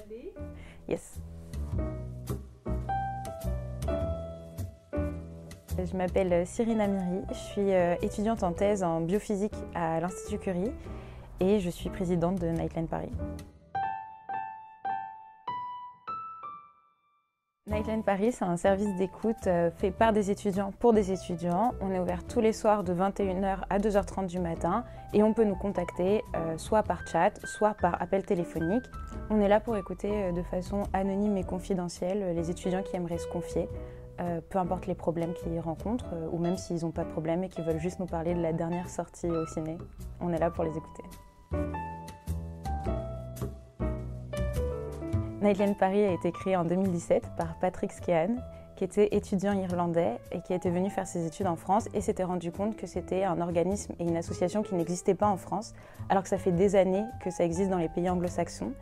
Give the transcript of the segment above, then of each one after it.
Allez. Yes. Je m'appelle Cyrine Amiri, je suis étudiante en thèse en biophysique à l'Institut Curie et je suis présidente de Nightline Paris. Nightline Paris, c'est un service d'écoute fait par des étudiants pour des étudiants. On est ouvert tous les soirs de 21h à 2h30 du matin et on peut nous contacter soit par chat, soit par appel téléphonique. On est là pour écouter de façon anonyme et confidentielle les étudiants qui aimeraient se confier, peu importe les problèmes qu'ils rencontrent ou même s'ils n'ont pas de problème et qu'ils veulent juste nous parler de la dernière sortie au ciné. On est là pour les écouter. Nightline Paris a été créé en 2017 par Patrick Skehan, qui était étudiant irlandais et qui était venu faire ses études en France et s'était rendu compte que c'était un organisme et une association qui n'existaient pas en France, alors que ça fait des années que ça existe dans les pays anglo-saxons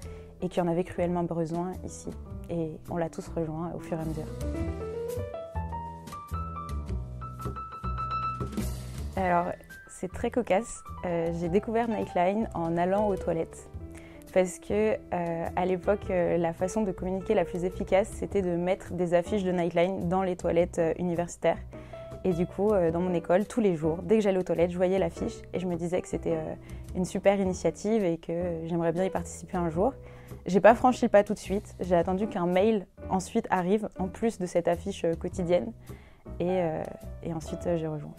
et qu'il y en avait cruellement besoin ici. Et on l'a tous rejoint au fur et à mesure. Alors, c'est très cocasse. J'ai découvert Nightline en allant aux toilettes. Parce que à l'époque, la façon de communiquer la plus efficace, c'était de mettre des affiches de Nightline dans les toilettes universitaires. Et du coup, dans mon école, tous les jours, dès que j'allais aux toilettes, je voyais l'affiche et je me disais que c'était une super initiative et que j'aimerais bien y participer un jour. J'ai pas franchi le pas tout de suite. J'ai attendu qu'un mail ensuite arrive, en plus de cette affiche quotidienne. Et ensuite, j'ai rejoint.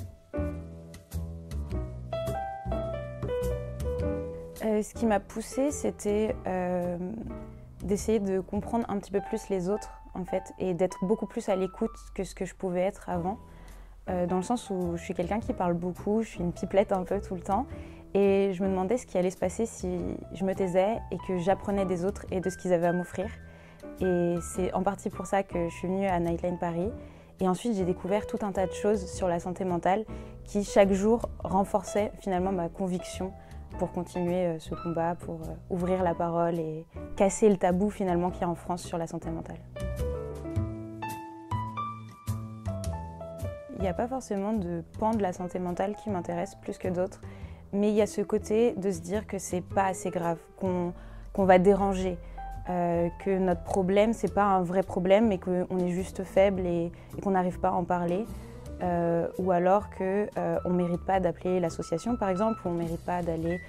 Ce qui m'a poussée, c'était d'essayer de comprendre un petit peu plus les autres, en fait, et d'être beaucoup plus à l'écoute que ce que je pouvais être avant, dans le sens où je suis quelqu'un qui parle beaucoup, je suis une pipelette un peu tout le temps, et je me demandais ce qui allait se passer si je me taisais et que j'apprenais des autres et de ce qu'ils avaient à m'offrir. Et c'est en partie pour ça que je suis venue à Nightline Paris. Et ensuite, j'ai découvert tout un tas de choses sur la santé mentale qui, chaque jour, renforçaient finalement ma conviction pour continuer ce combat, pour ouvrir la parole et casser le tabou finalement qu'il y a en France sur la santé mentale. Il n'y a pas forcément de pan de la santé mentale qui m'intéresse plus que d'autres, mais il y a ce côté de se dire que c'est pas assez grave, qu'on va déranger, que notre problème c'est pas un vrai problème mais qu'on est juste faible et qu'on n'arrive pas à en parler. Ou alors qu'on ne mérite pas d'appeler l'association par exemple, ou on ne mérite pas d'aller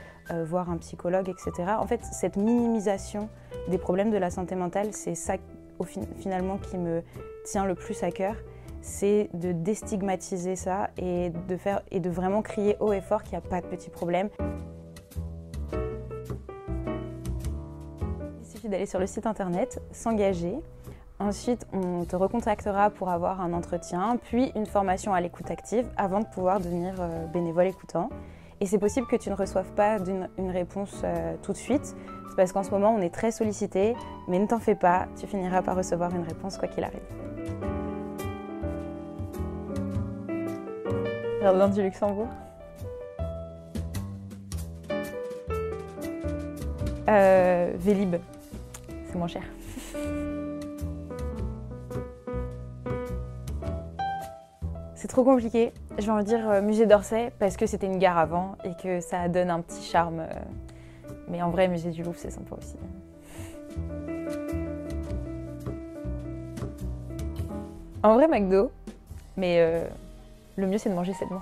voir un psychologue, etc. En fait, cette minimisation des problèmes de la santé mentale, c'est ça finalement qui me tient le plus à cœur, c'est de déstigmatiser ça et de vraiment crier haut et fort qu'il n'y a pas de petits problèmes. Il suffit d'aller sur le site internet, s'engager. Ensuite, on te recontactera pour avoir un entretien, puis une formation à l'écoute active avant de pouvoir devenir bénévole écoutant. Et c'est possible que tu ne reçoives pas une réponse tout de suite. C'est parce qu'en ce moment, on est très sollicité, mais ne t'en fais pas, tu finiras par recevoir une réponse quoi qu'il arrive. Jardin du Luxembourg. Vélib, c'est moins cher. C'est trop compliqué. Je vais en dire musée d'Orsay parce que c'était une gare avant et que ça donne un petit charme. Mais en vrai, musée du Louvre, c'est sympa aussi. En vrai, McDo. Mais le mieux, c'est de manger sainement.